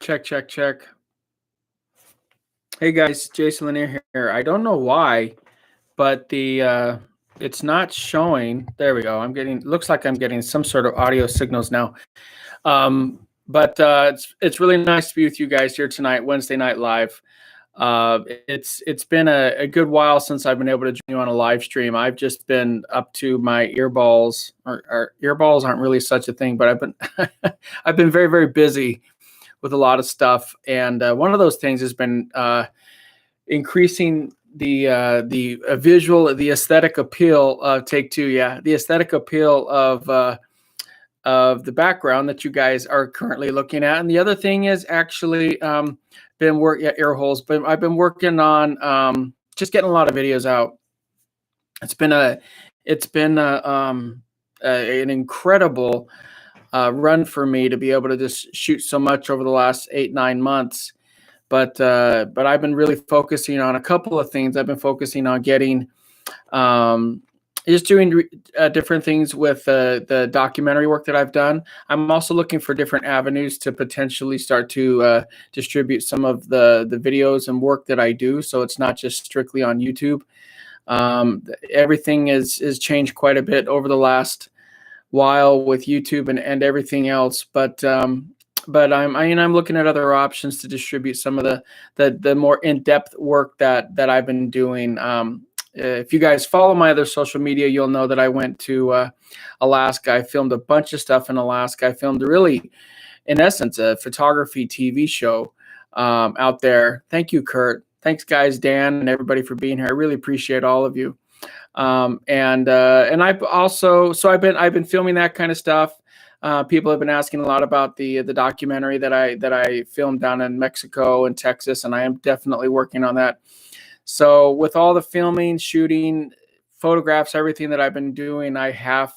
Check, check, check. Hey guys, Jason Lanier here. I don't know why, but the it's not showing. There we go. Looks like I'm getting some sort of audio signals now. But it's really nice to be with you guys here tonight, Wednesday Night Live. It's been a good while since I've been able to join you on a live stream. I've just been up to my earballs. Or earballs aren't really such a thing, but I've been I've been very, very busy with a lot of stuff, and one of those things has been increasing the visual, the aesthetic appeal of Take Two. Yeah, the aesthetic appeal of the background that you guys are currently looking at. And the other thing is actually been work at ear holes, but I've been working on just getting a lot of videos out. It's been an incredible run for me to be able to just shoot so much over the last 8-9 months. But I've been really focusing on a couple of things. I've been focusing on getting just doing different things with the documentary work that I've done. I'm also looking for different avenues to potentially start to distribute some of the videos and work that I do, so it's not just strictly on YouTube. Everything is changed quite a bit over the last while with YouTube and everything else, but I'm looking at other options to distribute some of the more in-depth work that I've been doing. If you guys follow my other social media, you'll know that I went to Alaska. I filmed a bunch of stuff in Alaska. I filmed really, in essence, a photography TV show out there. Thank you, Kurt. Thanks, guys, Dan and everybody for being here. I really appreciate all of you. And I've also, so I've been filming that kind of stuff. People have been asking a lot about the documentary that I filmed down in Mexico and Texas, and I am definitely working on that. So with all the filming, shooting, photographs, everything that I've been doing, I have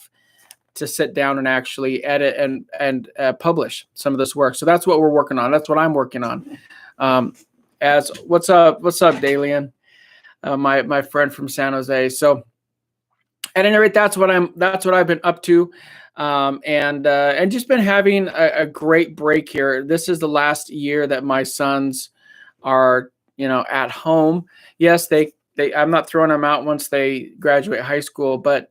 to sit down and actually edit and publish some of this work. So that's what we're working on. That's what I'm working on. What's up, Dalian? My friend from San Jose. So at any rate, that's what I've been up to. And just been having a great break here. This is the last year that my sons are, at home. Yes, I'm not throwing them out once they graduate high school, but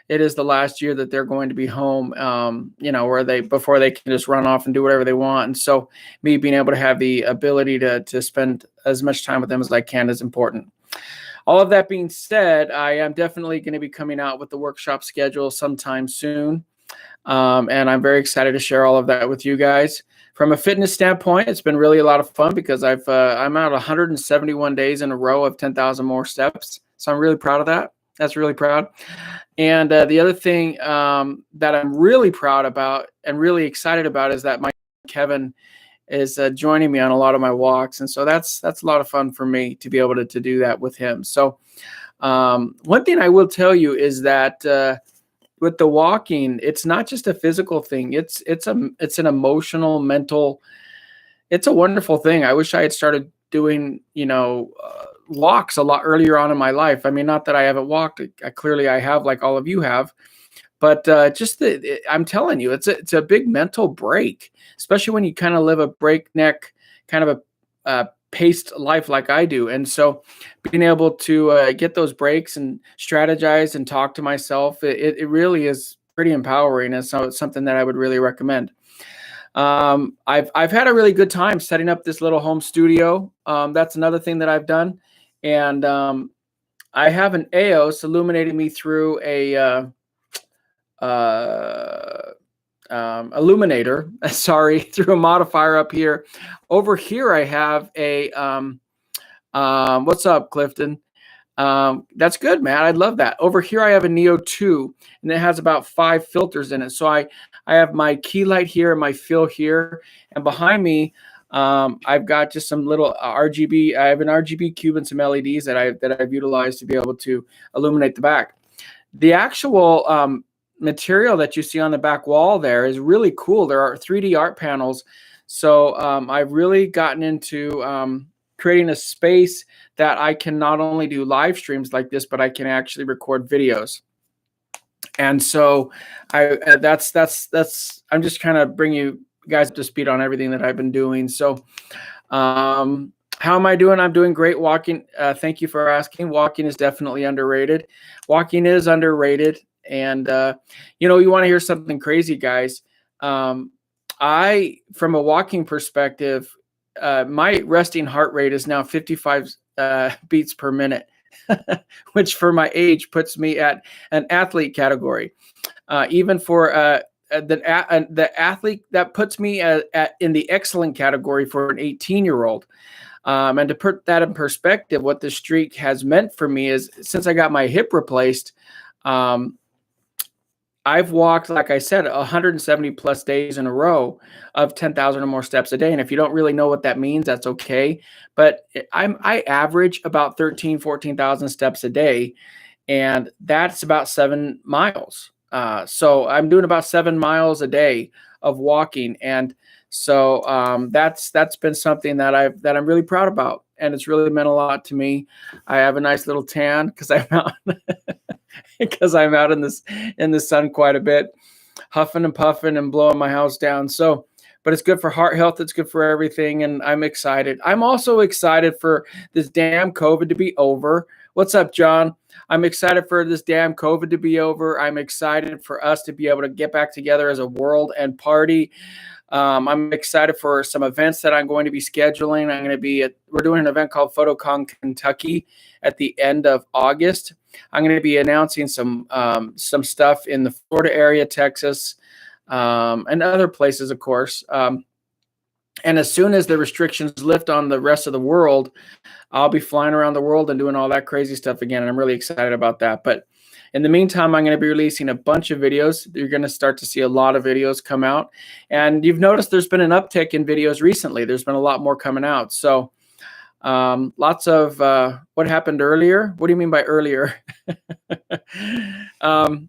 it is the last year that they're going to be home, before they can just run off and do whatever they want. And so me being able to have the ability to spend as much time with them as I can is important. All of that being said, I am definitely going to be coming out with the workshop schedule sometime soon. And I'm very excited to share all of that with you guys. From a fitness standpoint, it's been really a lot of fun because I'm out 171 days in a row of 10,000 more steps. So I'm really proud of that. That's really proud. And the other thing that I'm really proud about and really excited about is that my Kevin is joining me on a lot of my walks. And so that's a lot of fun for me to be able to do that with him. So one thing I will tell you is that with the walking, it's not just a physical thing. It's an emotional, mental. It's a wonderful thing. I wish I had started doing, walks a lot earlier on in my life. I mean, not that I haven't walked. Clearly I have, like all of you have. But I'm telling you, it's a big mental break, especially when you kind of live a breakneck kind of a paced life like I do. And so being able to get those breaks and strategize and talk to myself, it really is pretty empowering. And so it's something that I would really recommend. I've had a really good time setting up this little home studio. That's another thing that I've done. And I have an EOS illuminating me through a illuminator, through a modifier up here. Over here I have a what's up, Clifton? That's good, man. I love that. Over here I have a Neo 2, and it has about 5 filters in it. So I have my key light here and my fill here, and behind me I've got just some little RGB. I have an RGB cube and some LEDs that I've utilized to be able to illuminate the back. The actual material that you see on the back wall there is really cool. There are 3D art panels. So I've really gotten into creating a space that I can not only do live streams like this, but I can actually record videos. And so I'm just kind of bringing guys up to speed on everything that I've been doing. So, how am I doing? I'm doing great. Walking. Thank you for asking. Walking is definitely underrated. Walking is underrated. And, you want to hear something crazy, guys. From a walking perspective, my resting heart rate is now 55 beats per minute, which for my age puts me at an athlete category. Even for the athlete, that puts me in the excellent category for an 18-year-old. And to put that in perspective, what the streak has meant for me is since I got my hip replaced, I've walked, like I said, 170 plus days in a row of 10,000 or more steps a day. And if you don't really know what that means, that's okay. But I average about 14,000 steps a day, and that's about 7 miles. So I'm doing about 7 miles a day of walking. And so that's been something that I'm really proud about. And it's really meant a lot to me. I have a nice little tan because I'm out because I'm out in the sun quite a bit, huffing and puffing and blowing my house down. So, but it's good for heart health. It's good for everything. And I'm excited. I'm also excited for this damn COVID to be over. What's up, John? I'm excited for this damn COVID to be over. I'm excited for us to be able to get back together as a world and party. I'm excited for some events that I'm going to be scheduling. We're doing an event called PhotoCon Kentucky at the end of August. I'm going to be announcing some stuff in the Florida area, Texas, and other places, of course. And as soon as the restrictions lift on the rest of the world, I'll be flying around the world and doing all that crazy stuff again. And I'm really excited about that. But in the meantime, I'm going to be releasing a bunch of videos. You're going to start to see a lot of videos come out. And you've noticed there's been an uptick in videos recently. There's been a lot more coming out. So lots of what happened earlier. What do you mean by earlier? Do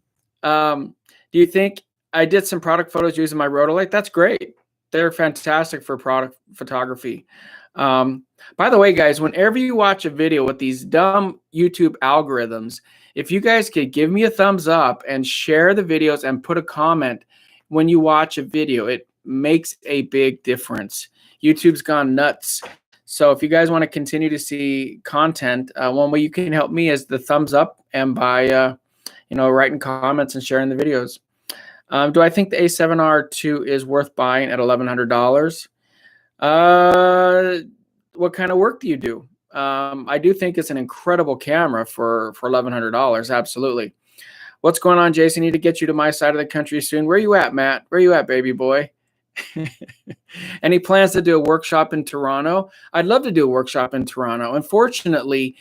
you think I did some product photos using my Rotolite? That's great. They're fantastic for product photography. By the way, guys, whenever you watch a video with these dumb YouTube algorithms, if you guys could give me a thumbs up and share the videos and put a comment when you watch a video, it makes a big difference. YouTube's gone nuts. So if you guys want to continue to see content, one way you can help me is the thumbs up and by writing comments and sharing the videos. Do I think the A7R II is worth buying at $1,100? What kind of work do you do? I do think it's an incredible camera for $1,100. Absolutely. What's going on, Jason? Need to get you to my side of the country soon. Where you at, Matt? Where you at, baby boy? Any plans to do a workshop in Toronto? I'd love to do a workshop in Toronto. Unfortunately,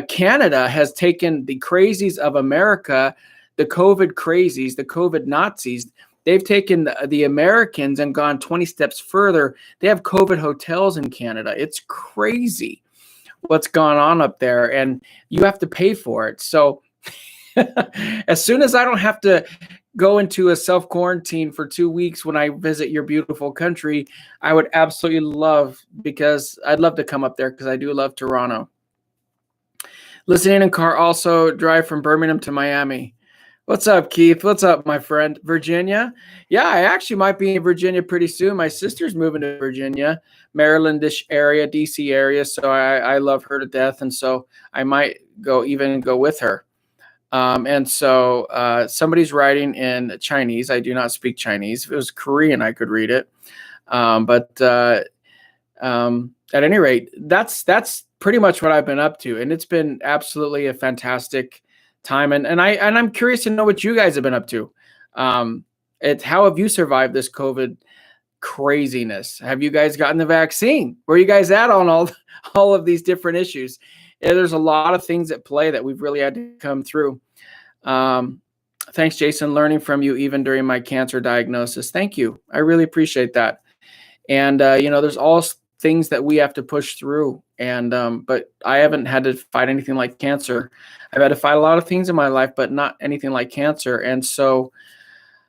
Canada has taken the crazies of America, the COVID crazies, the COVID Nazis. They've taken the Americans and gone 20 steps further. They have COVID hotels in Canada. It's crazy what's gone on up there, and you have to pay for it. So as soon as I don't have to go into a self-quarantine for 2 weeks when I visit your beautiful country, I would absolutely love, because I'd love to come up there because I do love Toronto. Listening in car, also drive from Birmingham to Miami. What's up, Keith? What's up, my friend? Virginia? Yeah, I actually might be in Virginia pretty soon. My sister's moving to Virginia, Marylandish area, DC area. So I love her to death. And so I might go with her. And so somebody's writing in Chinese. I do not speak Chinese. If it was Korean, I could read it. But at any rate, that's pretty much what I've been up to. And it's been absolutely a fantastic time. And I'm curious to know what you guys have been up to. How have you survived this COVID craziness? Have you guys gotten the vaccine? Where are you guys at on all of these different issues? Yeah, there's a lot of things at play that we've really had to come through. Thanks, Jason. Learning from you even during my cancer diagnosis. Thank you. I really appreciate that. And there's all things that we have to push through. And but I haven't had to fight anything like cancer. I've had to fight a lot of things in my life, but not anything like cancer. And so,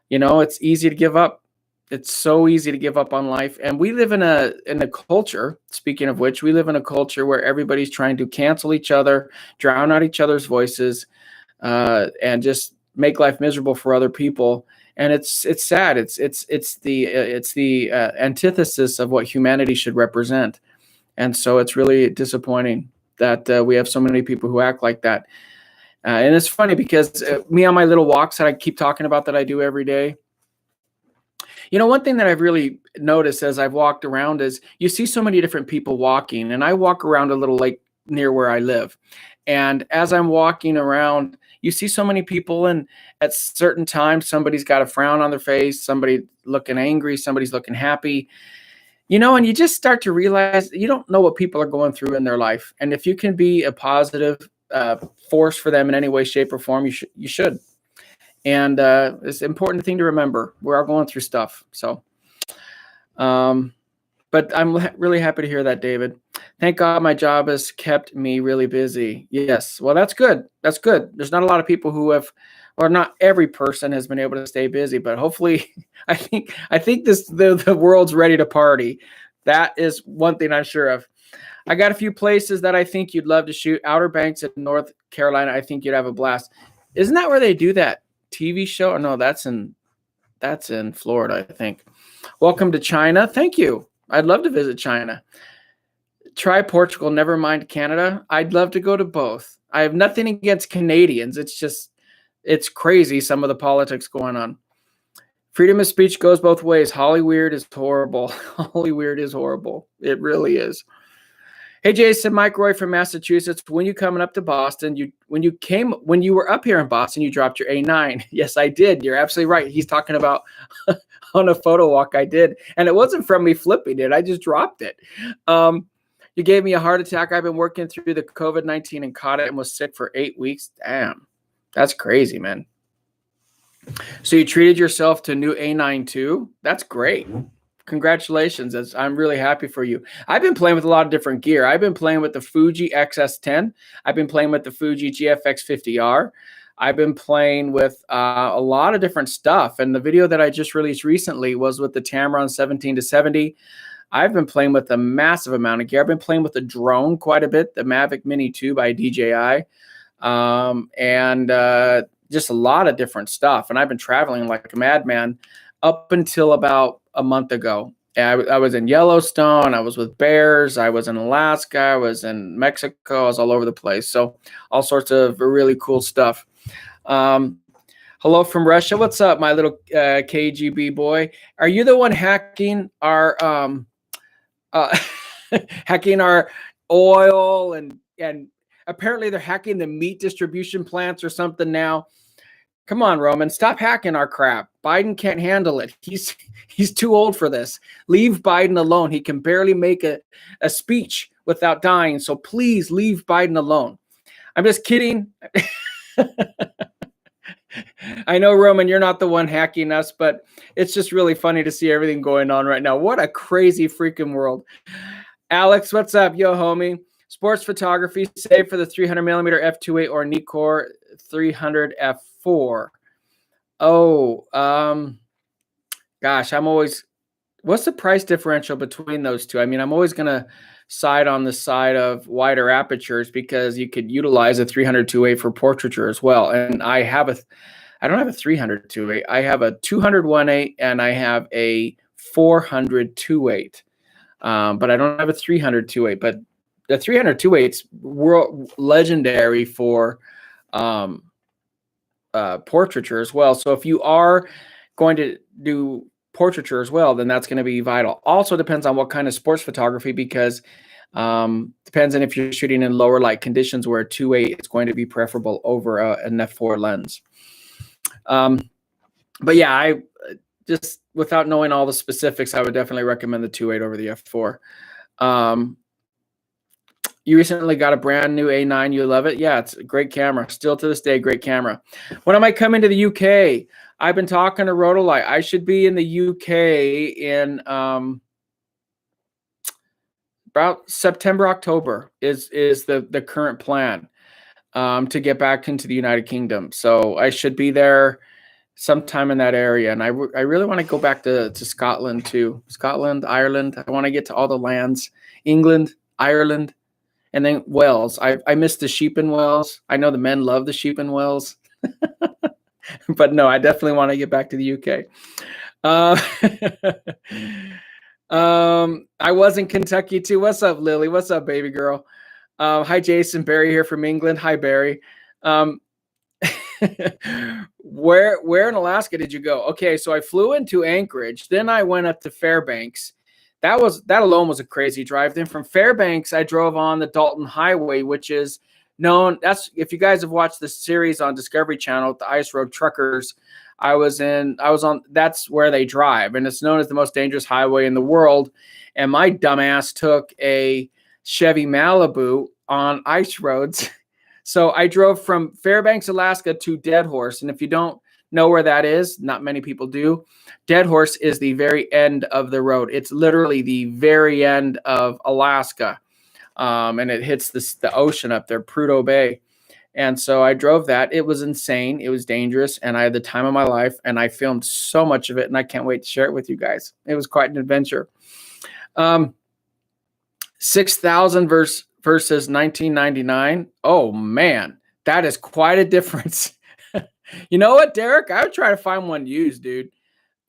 it's easy to give up. It's so easy to give up on life. And we live in a culture, speaking of which, we live in a culture where everybody's trying to cancel each other, drown out each other's voices, and just make life miserable for other people. and it's sad. It's the antithesis of what humanity should represent, and so it's really disappointing that we have so many people who act like that. And it's funny because me on my little walks that I keep talking about that I do every day. One thing that I've really noticed as I've walked around is you see so many different people walking, and I walk around a little lake near where I live. And as I'm walking around, you see so many people, and at certain times, somebody's got a frown on their face, somebody looking angry, somebody's looking happy, and you just start to realize you don't know what people are going through in their life. And if you can be a positive force for them in any way, shape, or form, you should. And it's an important thing to remember. We're all going through stuff. So, but I'm really happy to hear that, David. Thank God my job has kept me really busy. Yes. Well, that's good. That's good. There's not a lot of people who have, or not every person has been able to stay busy, but hopefully I think the world's ready to party. That is one thing I'm sure of. I got a few places that I think you'd love to shoot. Outer Banks in North Carolina. I think you'd have a blast. Isn't that where they do that TV show? No, that's in Florida, I think. Welcome to China. Thank you. I'd love to visit China. Try Portugal, never mind Canada. I'd love to go to both. I have nothing against Canadians. It's crazy, some of the politics going on. Freedom of speech goes both ways. Hollyweird is horrible. Hollyweird is horrible. It really is. Hey, Jason, Mike Roy from Massachusetts. When you coming up to Boston, when you were up here in Boston, you dropped your A9. Yes, I did. You're absolutely right. He's talking about on a photo walk I did. And it wasn't from me flipping it. I just dropped it. You gave me a heart attack. I've been working through the COVID-19 and caught it and was sick for 8 weeks. Damn, that's crazy, man. So you treated yourself to a new A9 too? That's great. Congratulations. I'm really happy for you. I've been playing with a lot of different gear. I've been playing with the Fuji XS10. I've been playing with the Fuji GFX50R. I've been playing with a lot of different stuff. And the video that I just released recently was with the Tamron 17-70. I've been playing with a massive amount of gear. I've been playing with the drone quite a bit, the Mavic Mini 2 by DJI, and just a lot of different stuff. And I've been traveling like a madman up until about a month ago. I was in Yellowstone. I was with bears. I was in Alaska. I was in Mexico. I was all over the place. So all sorts of really cool stuff. Hello from Russia. What's up, my little KGB boy? Are you the one hacking our hacking our oil and apparently they're hacking the meat distribution plants or something now? Come on, Roman, stop hacking our crap. Biden can't handle it. He's too old for this. Leave Biden alone. He can barely make a speech without dying. So please leave Biden alone. I'm just kidding. I know, Roman, you're not the one hacking us, but it's just really funny to see everything going on right now. What a crazy freaking world. Alex, what's up? Yo, homie. Sports photography, save for the 300mm f2.8 or Nikkor 300 f4. Oh, gosh, what's the price differential between those two? I mean, I'm always going to side on the side of wider apertures because you could utilize a 300 2.8 for portraiture as well. And I don't have a 300 2.8. I have a 200 1.8 and I have a 400 2.8. But I don't have a 300 2.8. But the 300 2.8's world legendary for portraiture as well. So if you are going to do portraiture as well, then that's going to be vital. Also depends on what kind of sports photography, because depends on if you're shooting in lower light conditions where a 2.8 is going to be preferable over an f4 lens. But yeah, I just, without knowing all the specifics, I would definitely recommend the 2.8 over the f4. You recently got a brand new A9. You love it? Yeah, it's a great camera. Still to this day, great camera. When am I coming to the UK? I've been talking to Rotolite. I should be in the UK in about September, October is the current plan to get back into the United Kingdom. So I should be there sometime in that area. And I really want to go back to Scotland too. Scotland, Ireland. I want to get to all the lands. England, Ireland. And then Wales. I miss the sheep in Wales. I know the men love the sheep in Wales. But no, I definitely want to get back to the UK. Uh, I was in Kentucky too. What's up, Lily? What's up, baby girl? Hi, Jason. Barry here from England. Hi, Barry. Um, where in Alaska did you go? Okay, so I flew into Anchorage, then I went up to Fairbanks. That alone was a crazy drive. Then from Fairbanks, I drove on the Dalton Highway, which is known. That's if you guys have watched the series on Discovery Channel, the Ice Road Truckers. I was on. That's where they drive, and it's known as the most dangerous highway in the world. And my dumbass took a Chevy Malibu on ice roads. So I drove from Fairbanks, Alaska to Dead Horse. And if you don't know where that is, not many people do. Dead Horse is the very end of the road. It's literally the very end of Alaska. And it hits the ocean up there, Prudhoe Bay. And so I drove that. It was insane. It was dangerous. And I had the time of my life. And I filmed so much of it. And I can't wait to share it with you guys. It was quite an adventure. 6,000 versus 1999. Oh man, that is quite a difference. You know what, Derek? I would try to find one used, dude.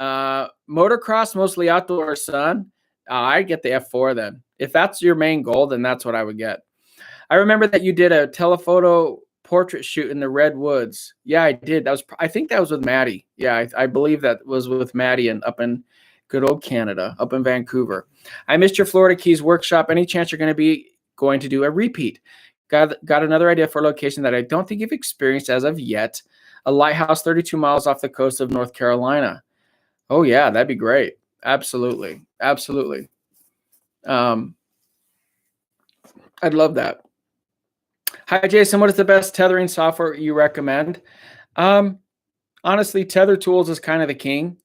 Motocross, mostly outdoor, son. I'd get the F4 then. If that's your main goal, then that's what I would get. I remember that you did a telephoto portrait shoot in the Redwoods. Yeah, I did. I think that was with Maddie. Yeah, I believe that was with Maddie and up in good old Canada, up in Vancouver. I missed your Florida Keys workshop. Any chance you're going to do a repeat? Got another idea for a location that I don't think you've experienced as of yet. A lighthouse 32 miles off the coast of North Carolina. Oh yeah, that'd be great. Absolutely. Absolutely. I'd love that. Hi, Jason. What is the best tethering software you recommend? Honestly, Tether Tools is kind of the king.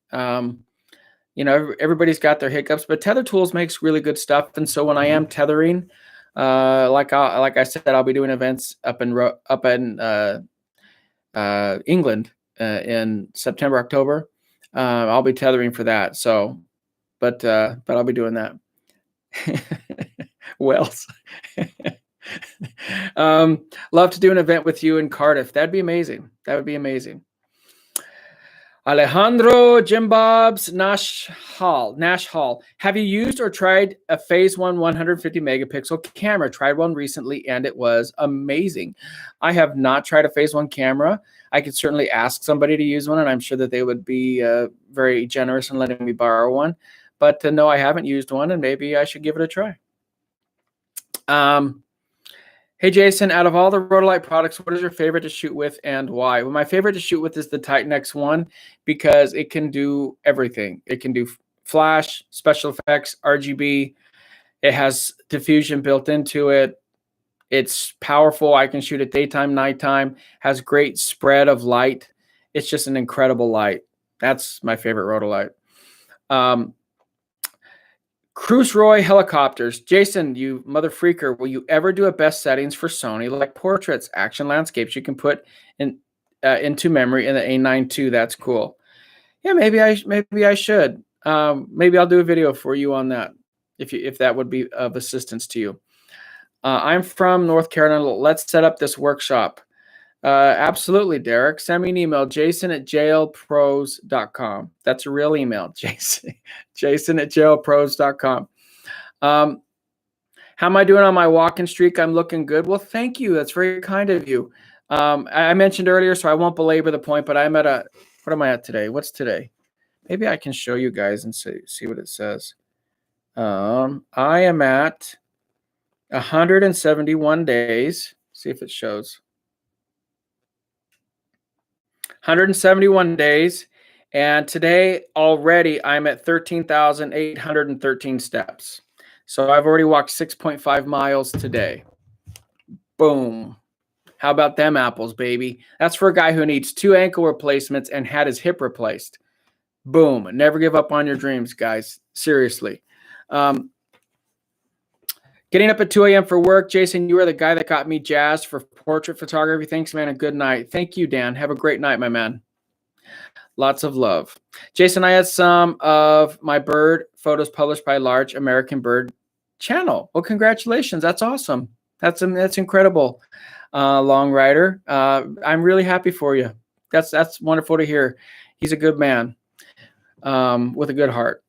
Everybody's got their hiccups, but Tether Tools makes really good stuff. And so when I am tethering, like I said, I'll be doing events up in England in September, October. I'll be tethering for that. So, but I'll be doing that. Wells. Love to do an event with you in Cardiff. That'd be amazing. That would be amazing. Alejandro Jim Bob's Nash Hall. Have you used or tried a Phase 1 150 megapixel camera? Tried one recently and it was amazing. I have not tried a Phase 1 camera. I could certainly ask somebody to use one, and I'm sure that they would be very generous in letting me borrow one. But no, I haven't used one, and maybe I should give it a try. Hey, Jason, out of all the Rhodolite products, what is your favorite to shoot with and why? Well, my favorite to shoot with is the Titan X1 because it can do everything. It can do flash, special effects, RGB. It has diffusion built into it. It's powerful. I can shoot at daytime, nighttime, has great spread of light. It's just an incredible light. That's my favorite Rhodolite. Cruise Roy helicopters. Jason, you mother freaker, will you ever do a best settings for Sony like portraits, action landscapes you can put into memory in the A9 II? That's cool. Yeah, maybe I should. Maybe I'll do a video for you on that if that would be of assistance to you. I'm from North Carolina. Let's set up this workshop. Absolutely, Derek. Send me an email, jason@jlpros.com. That's a real email, jason@jlpros.com. How am I doing on my walking streak? I'm looking good. Well, thank you. That's very kind of you. I mentioned earlier, so I won't belabor the point, but I'm at what am I at today? What's today? Maybe I can show you guys and see what it says. I am at 171 days. See if it shows. 171 days. And today already I'm at 13,813 steps. So I've already walked 6.5 miles today. Boom. How about them apples, baby? That's for a guy who needs 2 ankle replacements and had his hip replaced. Boom. Never give up on your dreams, guys. Seriously. Getting up at 2 a.m. for work. Jason, you are the guy that got me jazzed for portrait photography. Thanks, man, and good night. Thank you, Dan. Have a great night, my man. Lots of love. Jason, I had some of my bird photos published by Large American Bird channel. Well, congratulations. That's awesome. That's incredible, Long Rider. I'm really happy for you. That's wonderful to hear. He's a good man with a good heart.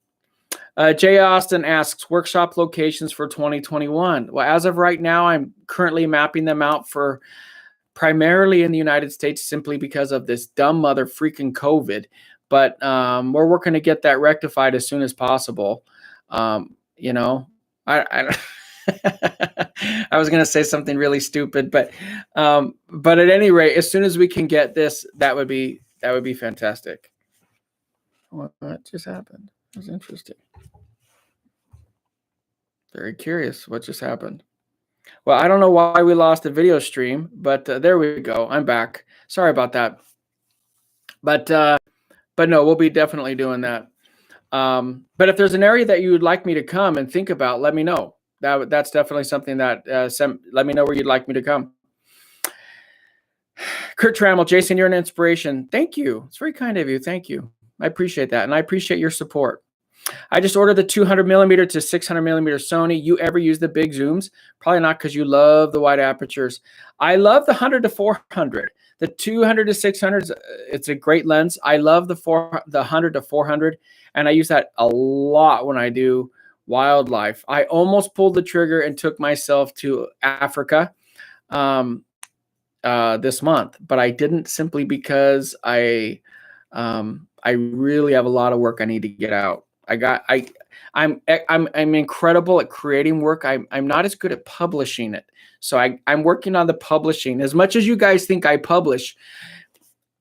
Jay Austin asks, workshop locations for 2021. Well, as of right now, I'm currently mapping them out for primarily in the United States, simply because of this dumb mother freaking COVID. But we're working to get that rectified as soon as possible. You know, I I was going to say something really stupid, but at any rate, as soon as we can get this, that would be fantastic. What just happened? That was interesting. Very curious what just happened. Well, I don't know why we lost the video stream, but there we go. I'm back. Sorry about that. But no, we'll be definitely doing that. But if there's an area that you would like me to come and think about, let me know. That's definitely something that let me know where you'd like me to come. Kurt Trammell, Jason, you're an inspiration. Thank you. It's very kind of you. Thank you. I appreciate that, and I appreciate your support. I just ordered the 200 millimeter to 600 millimeter Sony. You ever use the big zooms? Probably not, because you love the wide apertures. I love the 100 to 400. The 200 to 600, it's a great lens. I love the 100 to 400, and I use that a lot when I do wildlife. I almost pulled the trigger and took myself to Africa this month, but I didn't, simply because I really have a lot of work I need to get out. I'm incredible at creating work. I'm not as good at publishing it. So I'm working on the publishing. As much as you guys think I publish,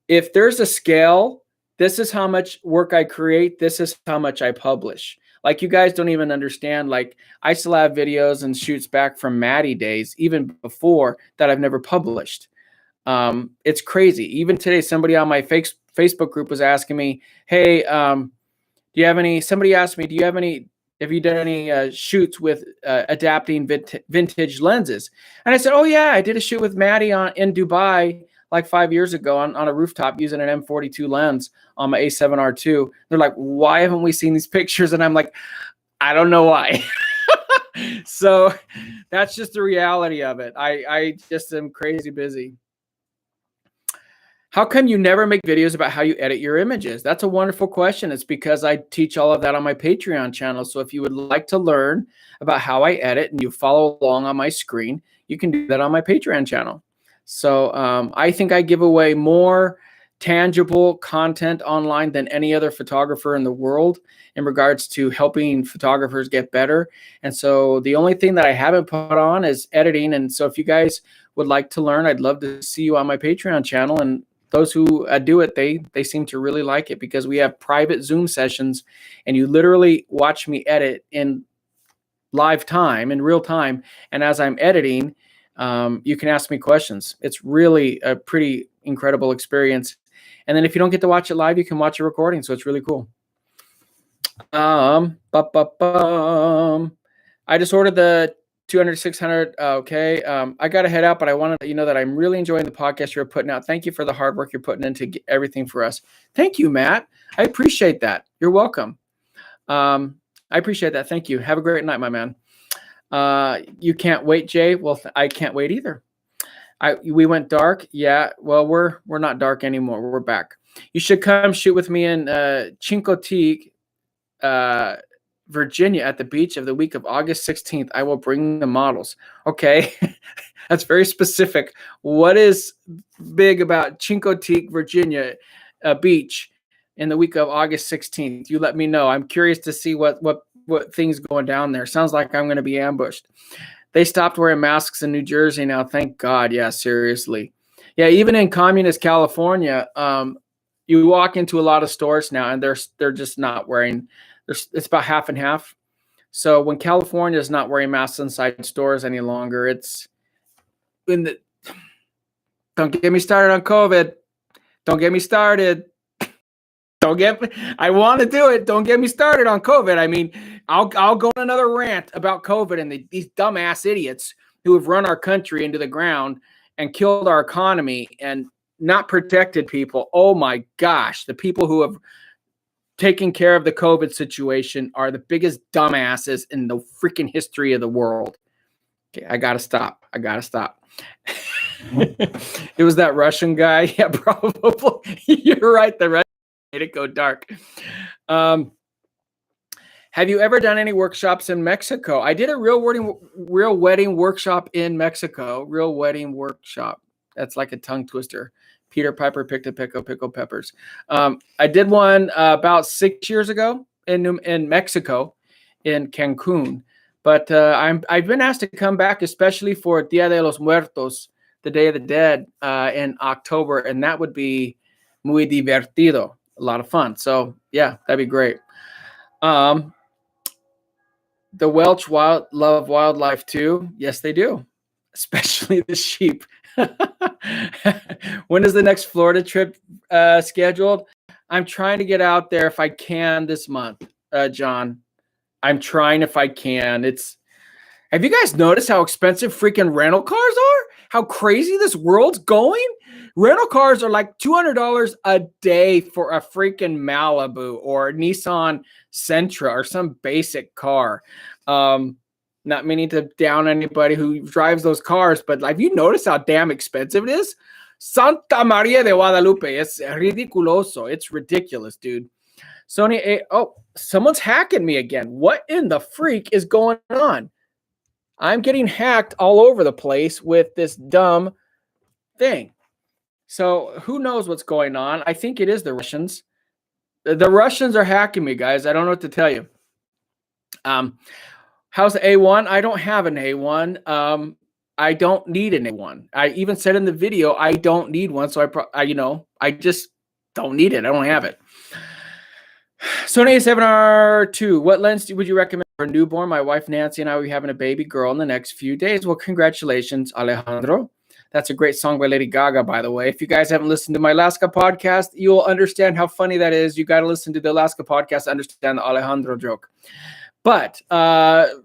if there's a scale, this is how much work I create. This is how much I publish. Like, you guys don't even understand. Like, I still have videos and shoots back from Maddie days, even before that, I've never published. It's crazy. Even today, somebody on my Facebook group was asking me, hey, do you have any, somebody asked me, have you done any shoots with adapting vintage lenses? And I said, oh yeah, I did a shoot with Maddie in Dubai like 5 years ago on a rooftop using an M42 lens on my A7R2. They're like, why haven't we seen these pictures? And I'm like, I don't know why. So that's just the reality of it. I just am crazy busy. How come you never make videos about how you edit your images? That's a wonderful question. It's because I teach all of that on my Patreon channel. So if you would like to learn about how I edit and you follow along on my screen, you can do that on my Patreon channel. So I think I give away more tangible content online than any other photographer in the world in regards to helping photographers get better. And so the only thing that I haven't put on is editing. And so if you guys would like to learn, I'd love to see you on my Patreon channel. And those who do it, they seem to really like it, because we have private Zoom sessions and you literally watch me edit in live time, in real time. And as I'm editing, you can ask me questions. It's really a pretty incredible experience. And then if you don't get to watch it live, you can watch a recording. So it's really cool. I just ordered the 200, 600. Okay. I got to head out, but I wanted to let you know that I'm really enjoying the podcast you're putting out. Thank you for the hard work you're putting into everything for us. Thank you, Matt. I appreciate that. You're welcome. I appreciate that. Thank you. Have a great night, my man. You can't wait, Jay. Well, I can't wait either. We went dark. Yeah. Well, we're not dark anymore. We're back. You should come shoot with me in Chincoteague, Virginia, at the beach of the week of August 16th. I will bring the models. Okay. That's very specific. What is big about Chincoteague, Virginia beach in the week of August 16th? You let me know. I'm curious to see what things going down there. Sounds like I'm going to be ambushed. They stopped wearing masks in New Jersey now. Thank God. Yeah, seriously. Yeah, even in communist California, you walk into a lot of stores now and they're just not wearing. It's about half and half. So when California is not wearing masks inside stores any longer, it's in the. Don't get me started on COVID. Don't get me started. I want to do it. Don't get me started on COVID. I mean, I'll go on another rant about COVID and these dumbass idiots who have run our country into the ground and killed our economy and not protected people. Oh my gosh, the people who have taken care of the COVID situation are the biggest dumbasses in the freaking history of the world. Okay, I gotta stop. It was that Russian guy. Yeah, probably. You're right. The Russian made it go dark. Have you ever done any workshops in Mexico? I did a real wedding workshop in Mexico. Real wedding workshop. That's like a tongue twister. Peter Piper picked a pickle peppers. I did one about 6 years ago in Mexico, in Cancun. But I've been asked to come back, especially for Dia de los Muertos, the Day of the Dead, in October, and that would be muy divertido, a lot of fun. So yeah, that'd be great. The Welsh love wildlife too. Yes, they do, especially the sheep. When is the next Florida trip scheduled? I'm trying to get out there if I can this month, John. I'm trying if I can. Have you guys noticed how expensive freaking rental cars are? How crazy this world's going? Rental cars are like $200 a day for a freaking Malibu or Nissan Sentra or some basic car. Not meaning to down anybody who drives those cars, but have you noticed how damn expensive it is? Santa Maria de Guadalupe. It's ridiculoso. It's ridiculous, dude. Sony, someone's hacking me again. What in the freak is going on? I'm getting hacked all over the place with this dumb thing. So who knows what's going on? I think it is the Russians. The Russians are hacking me, guys. I don't know what to tell you. How's the A1? I don't have an A1. I don't need an A1. I even said in the video, I don't need one. So I just don't need it. I don't have it. Sony A7R2. What lens would you recommend for a newborn? My wife Nancy and I will be having a baby girl in the next few days. Well, congratulations, Alejandro. That's a great song by Lady Gaga, by the way. If you guys haven't listened to my Alaska podcast, you'll understand how funny that is. You got to listen to the Alaska podcast to understand the Alejandro joke. But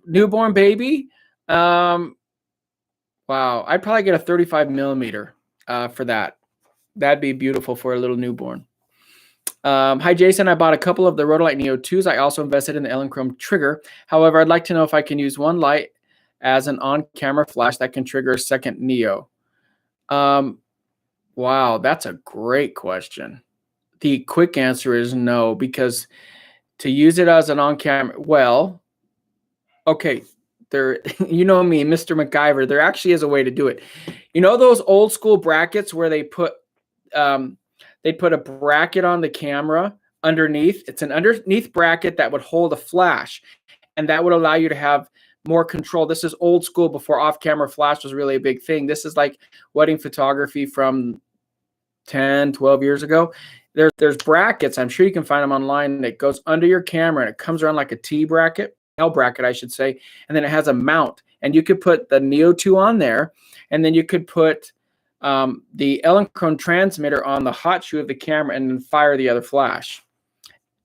newborn baby, wow, I'd probably get a 35 millimeter for that. That'd be beautiful for a little newborn. Hi, Jason. I bought a couple of the Rhodolite Neo 2s. I also invested in the Elinchrom trigger. However, I'd like to know if I can use one light as an on-camera flash that can trigger a second Neo. Wow, that's a great question. The quick answer is no, because to use it as an on-camera, well, okay, you know me, Mr. MacGyver, there actually is a way to do it. You know those old school brackets where they put a bracket on the camera underneath? It's an underneath bracket that would hold a flash, and that would allow you to have more control. This is old school, before off-camera flash was really a big thing. This is like wedding photography from 10, 12 years ago. There's brackets, I'm sure you can find them online, that goes under your camera, and it comes around like a T bracket, L bracket, I should say, and then it has a mount, and you could put the Neo 2 on there, and then you could put the Elinchrom transmitter on the hot shoe of the camera and then fire the other flash.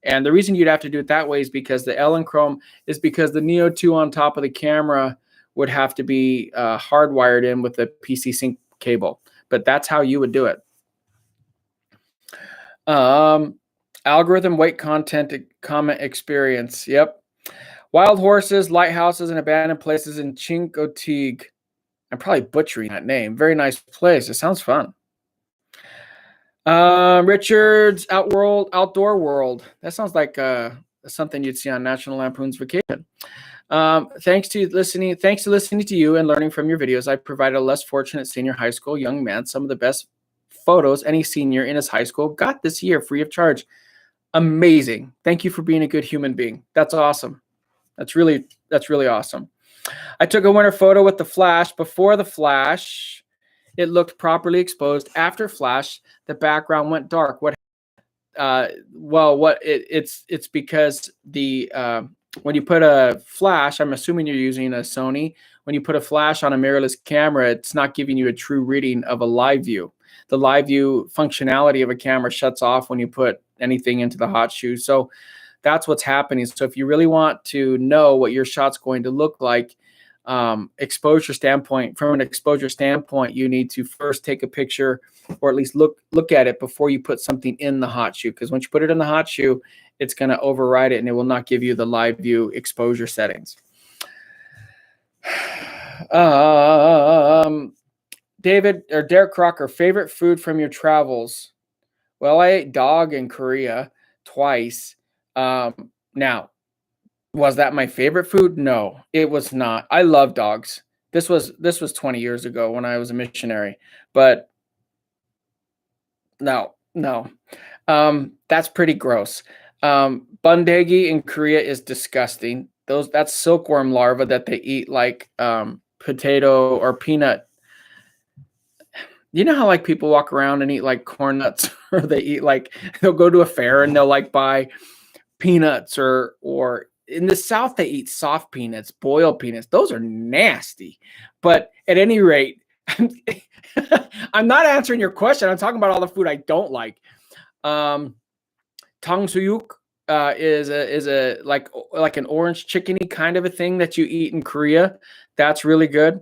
And the reason you'd have to do it that way is because the Elinchrom is because the Neo 2 on top of the camera would have to be hardwired in with a PC sync cable. But that's how you would do it. Algorithm weight content comment experience. Yep. Wild horses, lighthouses, and abandoned places in Chincoteague. I'm probably butchering that name. Very nice place. It sounds fun. Richard's Outdoor World. That sounds like something you'd see on National Lampoon's Vacation. Thanks to listening to you and learning from your videos, I provided a less fortunate senior high school young man some of the best photos any senior in his high school got this year, free of charge. Amazing. Thank you for being a good human being. That's awesome. That's really awesome. I took a winter photo with the flash. Before the flash, it looked properly exposed. After flash, the background went dark. It's because when you put a flash, I'm assuming you're using a Sony. When you put a flash on a mirrorless camera, it's not giving you a true reading of a live view. The live view functionality of a camera shuts off when you put anything into the hot shoe. So that's what's happening. So if you really want to know what your shot's going to look like, from an exposure standpoint, you need to first take a picture, or at least look at it before you put something in the hot shoe. Because once you put it in the hot shoe, it's going to override it and it will not give you the live view exposure settings. David or Derek Crocker, favorite food from your travels? Well, I ate dog in Korea twice. Now, was that my favorite food? No, it was not. I love dogs. This was 20 years ago when I was a missionary, but no, no. That's pretty gross. Bundegi in Korea is disgusting. That's silkworm larva that they eat like potato or peanut. You know how like people walk around and eat like corn nuts, or they eat like they'll go to a fair and they'll like buy peanuts, or in the South they eat soft peanuts, boiled peanuts. Those are nasty. But at any rate, I'm not answering your question. I'm talking about all the food I don't like. Um, Tangsuyuk is a like an orange chickeny kind of a thing that you eat in Korea. That's really good.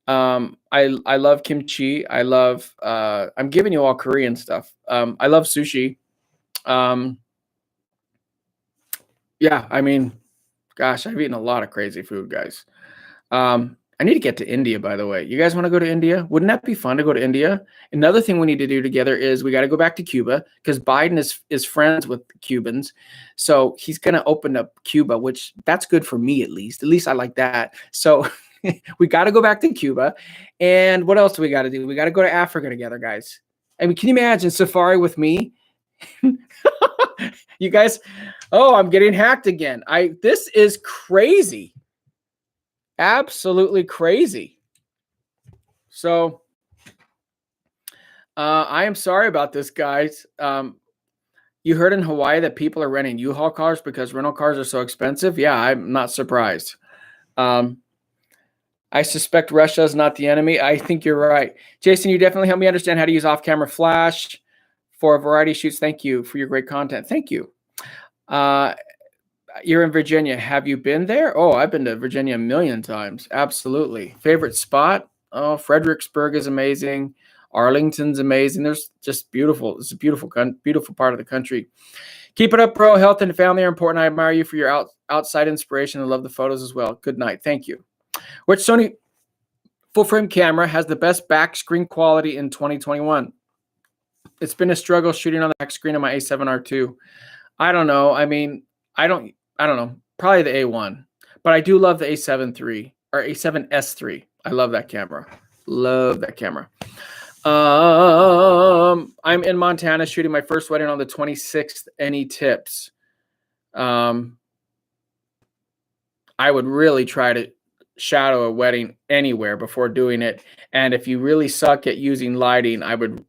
I love kimchi. I love I'm giving you all Korean stuff. I love sushi. Um, yeah, I mean, gosh, I've eaten a lot of crazy food, guys. I need to get to India, by the way. You guys want to go to India? Wouldn't that be fun to go to India? Another thing we need to do together is we got to go back to Cuba because Biden is friends with Cubans. So he's going to open up Cuba, which that's good for me at least. At least I like that. So we got to go back to Cuba. And what else do we got to do? We got to go to Africa together, guys. I mean, can you imagine safari with me? You guys, oh, I'm getting hacked again. This is crazy. Absolutely crazy. So I am sorry about this, guys. You heard in Hawaii that people are renting U-Haul cars because rental cars are so expensive. Yeah, I'm not surprised. I suspect Russia is not the enemy. I think you're right. Jason, you definitely helped me understand how to use off-camera flash for a variety of shoots. Thank you for your great content. Thank you. You're in Virginia. Have you been there? Oh, I've been to Virginia a million times. Absolutely. Favorite spot? Oh, Fredericksburg is amazing. Arlington's amazing. There's just beautiful. It's a beautiful part of the country. Keep it up, bro. Health and family are important. I admire you for your outside inspiration. I love the photos as well. Good night. Thank you. Which Sony full-frame camera has the best back screen quality in 2021? It's been a struggle shooting on the back screen of my A7R2. I don't know. I mean, I don't know. Probably the A1. But I do love the A7 III or A7S3. I love that camera. Love that camera. I'm in Montana shooting my first wedding on the 26th. Any tips? I would really try to shadow a wedding anywhere before doing it. And if you really suck at using lighting, I would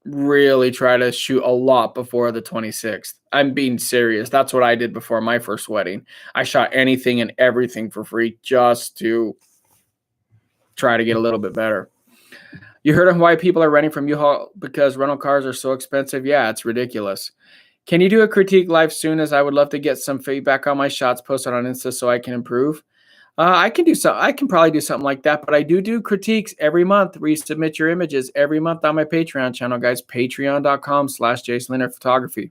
really try to shoot a lot before the 26th. I'm being serious. That's what I did before my first wedding. I shot anything and everything for free just to try to get a little bit better. You heard of why people are renting from U-Haul because rental cars are so expensive? Yeah, it's ridiculous. Can you do a critique live soon, as I would love to get some feedback on my shots posted on Insta so I can improve? I can probably do something like that, but I do critiques every month where you submit your images every month on my Patreon channel, guys. Patreon.com/JasonLeonardPhotography.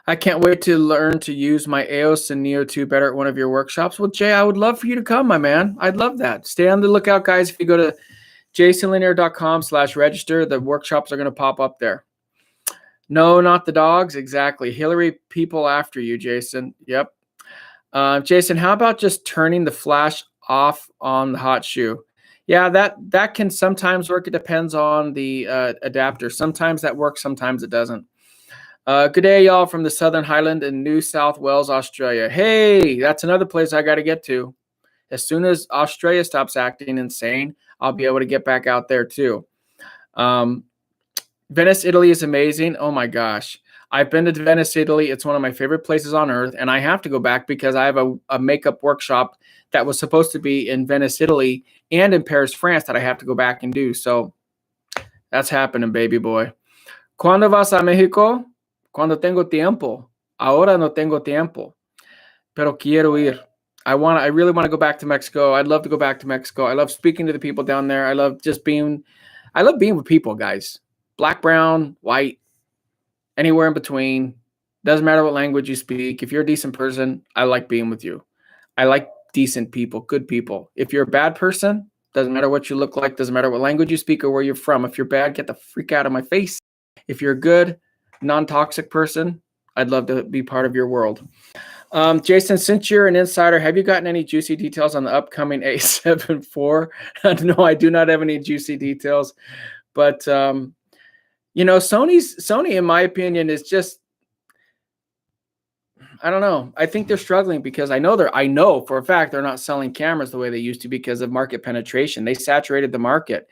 I can't wait to learn to use my EOS and Neo 2 better at one of your workshops. Well, Jay, I would love for you to come, my man. I'd love that. Stay on the lookout, guys. If you go to JasonLeonard.com/register, the workshops are going to pop up there. No, not the dogs. Exactly. Hillary, people after you, Jason. Yep. Jason, how about just turning the flash off on the hot shoe? Yeah, that can sometimes work. It depends on the adapter. Sometimes that works, sometimes it doesn't. Good day, y'all, from the Southern Highland in New South Wales, Australia. Hey, that's another place I got to get to. As soon as Australia stops acting insane, I'll be able to get back out there too. Venice, Italy is amazing. Oh my gosh. I've been to Venice, Italy. It's one of my favorite places on earth, and I have to go back because I have a makeup workshop that was supposed to be in Venice, Italy, and in Paris, France that I have to go back and do. So that's happening, baby boy. ¿Cuándo vas a México? Cuando tengo tiempo. Ahora no tengo tiempo. Pero quiero ir. I really want to go back to Mexico. I'd love to go back to Mexico. I love speaking to the people down there. I love being with people, guys. Black, brown, white, anywhere in between. Doesn't matter what language you speak. If you're a decent person, I like being with you. I like decent people, good people. If you're a bad person, Doesn't matter what you look like. Doesn't matter what language you speak or where you're from. If you're bad, get the freak out of my face. If you're a good, non-toxic person, I'd love to be part of your world. Jason, since you're an insider, have you gotten any juicy details on the upcoming A7 IV? No, I do not have any juicy details. But Sony, in my opinion, is just, I don't know. I think they're struggling because I know for a fact they're not selling cameras the way they used to because of market penetration. They saturated the market.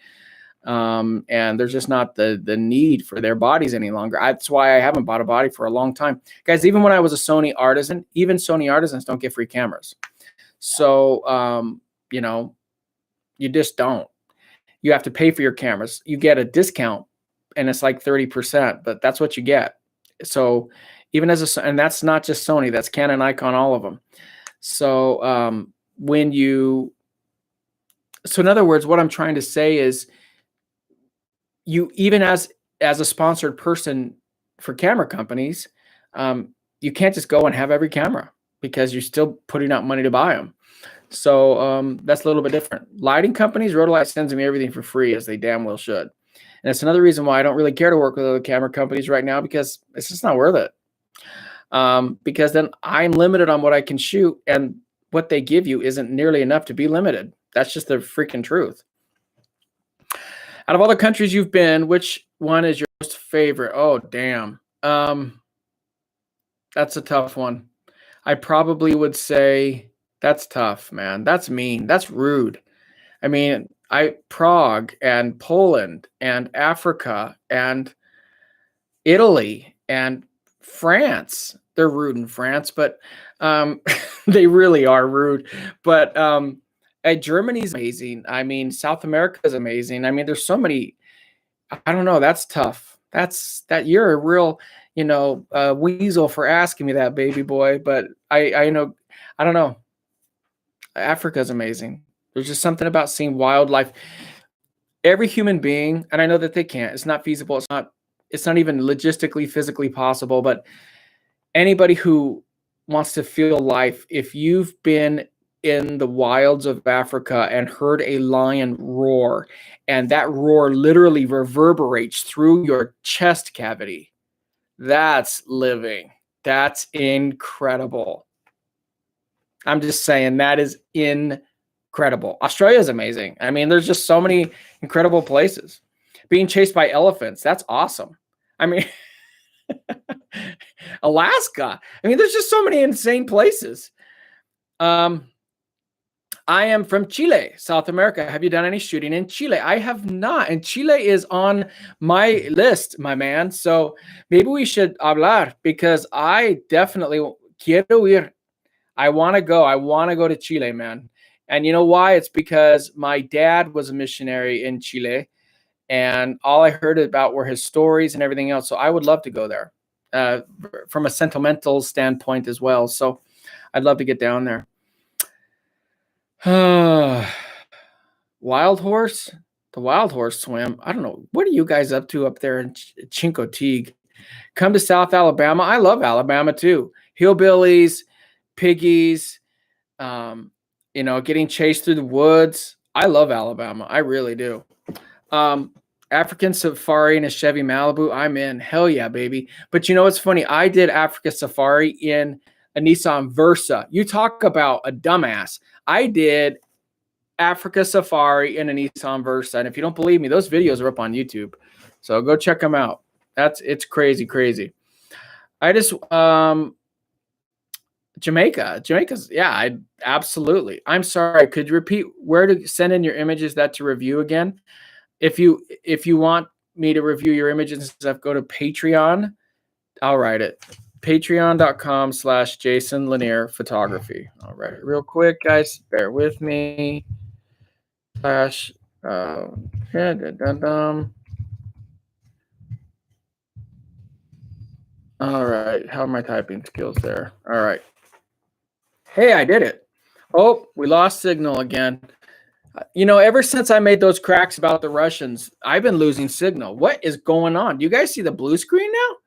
And there's just not the need for their bodies any longer. That's why I haven't bought a body for a long time. Guys, even when I was a Sony artisan, even Sony artisans don't get free cameras. So, you just don't. You have to pay for your cameras. You get a discount, and it's like 30%, but that's what you get. So even and that's not just Sony, that's Canon, Nikon, all of them. So so in other words, what I'm trying to say is, you, even as a sponsored person for camera companies, you can't just go and have every camera because you're still putting out money to buy them. So that's a little bit different. Lighting companies, Rotolight sends me everything for free, as they damn well should. And it's another reason why I don't really care to work with other camera companies right now, because it's just not worth it. Because then I'm limited on what I can shoot, and what they give you isn't nearly enough to be limited. That's just the freaking truth. Out of all the countries you've been, which one is your most favorite? Oh, damn. That's a tough one. I probably would say that's tough, man. That's mean. That's rude. I mean, Prague and Poland and Africa and Italy and France. They're rude in France, but they really are rude. But Germany's amazing. I mean, South America is amazing. I mean, there's so many. I don't know. That's tough. You're a real, weasel for asking me that, baby boy. But I know. I don't know. Africa's amazing. There's just something about seeing wildlife. Every human being, and I know that they can't. It's not feasible. It's not even logistically, physically possible. But anybody who wants to feel life, if you've been in the wilds of Africa and heard a lion roar, and that roar literally reverberates through your chest cavity, that's living. That's incredible. I'm just saying, that is incredible. Australia is amazing. I mean, there's just so many incredible places. Being chased by elephants, that's awesome. I mean, Alaska. I mean, there's just so many insane places. I am from Chile, South America. Have you done any shooting in Chile? I have not. And Chile is on my list, my man. So maybe we should hablar, because I definitely quiero ir. I want to go. I want to go to Chile, man. And you know why? It's because my dad was a missionary in Chile, and all I heard about were his stories and everything else. So I would love to go there from a sentimental standpoint as well. So I'd love to get down there. Wild horse, the wild horse swim. I don't know. What are you guys up to up there in Chincoteague? Come to South Alabama. I love Alabama too. Hillbillies, piggies, getting chased through the woods. I love Alabama. I really do. African safari in a Chevy Malibu. I'm in. Hell yeah, baby. But you know what's funny? I did Africa safari in a Nissan Versa. You talk about a dumbass. I did Africa safari in a Nissan Versa. And if you don't believe me, those videos are up on YouTube. So go check them out. It's crazy, crazy. I just, Jamaica's, yeah, absolutely. I'm sorry. Could you repeat where to send in your images to review again? If you want me to review your images and stuff, go to Patreon. I'll write it. Patreon.com/Jason Lanier Photography. All right, real quick, guys, bear with me. All right, how are my typing skills there? All right. Hey, I did it. Oh, we lost signal again. Ever since I made those cracks about the Russians, I've been losing signal. What is going on? Do you guys see the blue screen now?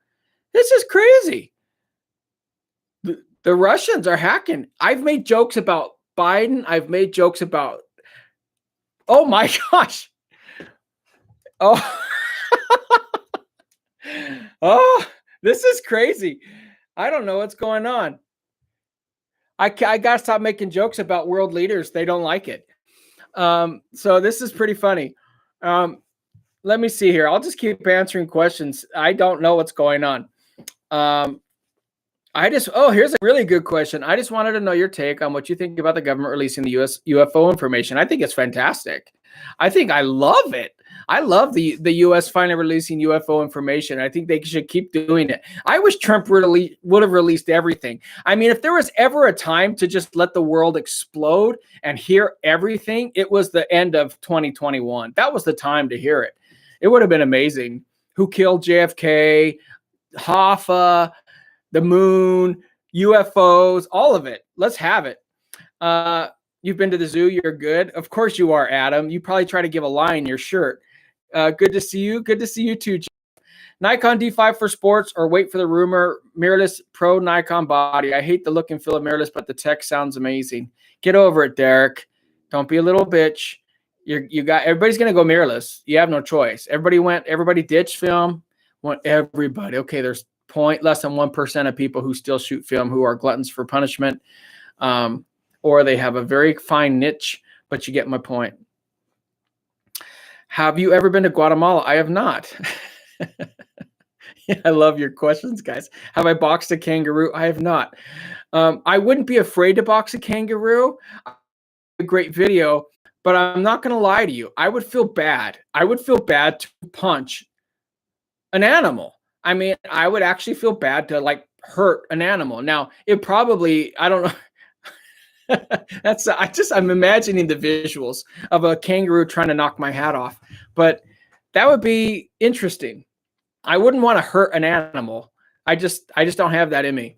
This is crazy. The Russians are hacking. I've made jokes about Biden. I've made jokes about Oh my gosh. Oh, oh, this is crazy. I don't know what's going on. I got to stop making jokes about world leaders. They don't like it. So this is pretty funny. Let me see here. I'll just keep answering questions. I don't know what's going on. Here's a really good question. I just wanted to know your take on what you think about the government releasing the US UFO information. I think it's fantastic. I love it. I love the US finally releasing UFO information. I think they should keep doing it. I wish Trump would have released everything. I mean, if there was ever a time to just let the world explode and hear everything, it was the end of 2021. That was the time to hear it. It would have been amazing. Who killed JFK, Hoffa, the moon, UFOs, all of it. Let's have it. You've been to the zoo. You're good. Of course you are, Adam. You probably try to give a lie in your shirt. Good to see you. Good to see you too, Jeff. Nikon D5 for sports, or wait for the rumor mirrorless pro Nikon body. I hate the look and feel of mirrorless, but the tech sounds amazing. Get over it, Derek. Don't be a little bitch. Everybody's gonna go mirrorless. You have no choice. Everybody ditched film. Everybody. Okay, there's less than 1% of people who still shoot film who are gluttons for punishment, or they have a very fine niche, but you get my point. Have you ever been to Guatemala? I have not. Yeah, I love your questions, guys. Have I boxed a kangaroo? I have not. I wouldn't be afraid to box a kangaroo. A great video, but I'm not going to lie to you. I would feel bad. I would feel bad to punch an animal. I mean, I would actually feel bad to like hurt an animal. Now, it probably, I don't know. I'm imagining the visuals of a kangaroo trying to knock my hat off, but that would be interesting. I wouldn't want to hurt an animal. I just don't have that in me.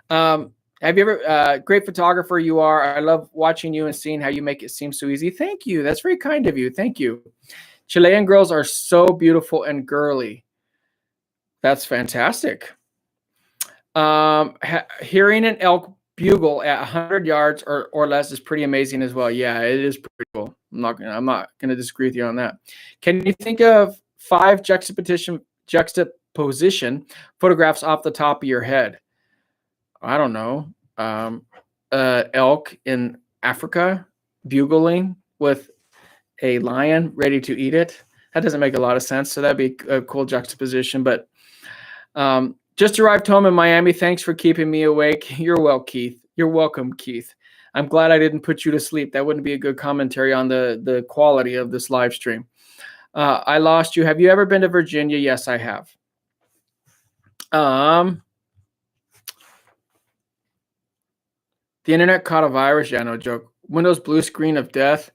Have you ever, great photographer you are. I love watching you and seeing how you make it seem so easy. Thank you. That's very kind of you. Thank you. Chilean girls are so beautiful and girly. That's fantastic. Hearing an elk bugle at 100 yards or less is pretty amazing as well. Yeah, it is pretty cool. I'm not gonna disagree with you on that. Can you think of 5 juxtaposition photographs off the top of your head? I don't know. Elk in Africa bugling with a lion ready to eat it. That doesn't make a lot of sense. So that'd be a cool juxtaposition. But just arrived home in Miami. Thanks for keeping me awake. You're welcome, Keith. I'm glad I didn't put you to sleep. That wouldn't be a good commentary on the quality of this live stream. I lost you. Have you ever been to Virginia? Yes, I have. The internet caught a virus. Yeah, no joke. Windows blue screen of death.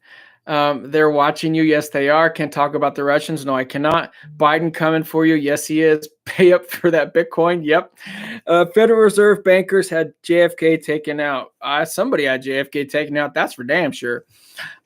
They're watching you. Yes, they are. Can't talk about the Russians. No, I cannot. Biden coming for you. Yes, he is. Pay up for that Bitcoin. Yep. Federal Reserve bankers had JFK taken out. Somebody had JFK taken out. That's for damn sure.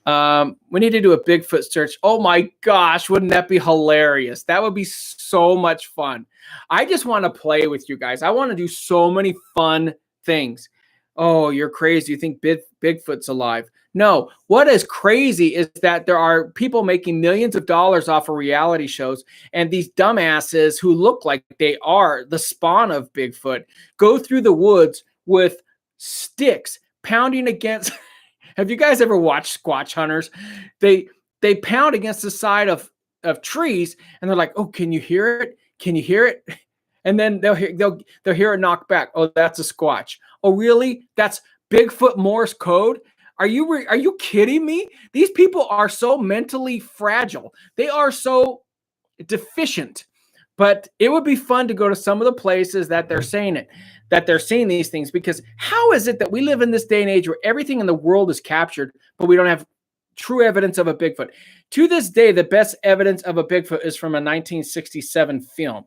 We need to do a Bigfoot search. Oh my gosh, wouldn't that be hilarious? That would be so much fun. I just want to play with you guys. I want to do so many fun things. Oh, you're crazy. You think Bigfoot's alive? No, what is crazy is that there are people making millions of dollars off of reality shows, and these dumbasses who look like they are the spawn of Bigfoot go through the woods with sticks pounding against. Have you guys ever watched Squatch Hunters? They pound against the side of trees, and they're like, "Oh, can you hear it? Can you hear it?" And then they'll hear it knock back. Oh, that's a Squatch. Oh, really? That's Bigfoot Morse code? Are you kidding me? These people are so mentally fragile. They are so deficient. But it would be fun to go to some of the places that they're saying these things, because how is it that we live in this day and age where everything in the world is captured, but we don't have true evidence of a Bigfoot? To this day, the best evidence of a Bigfoot is from a 1967 film.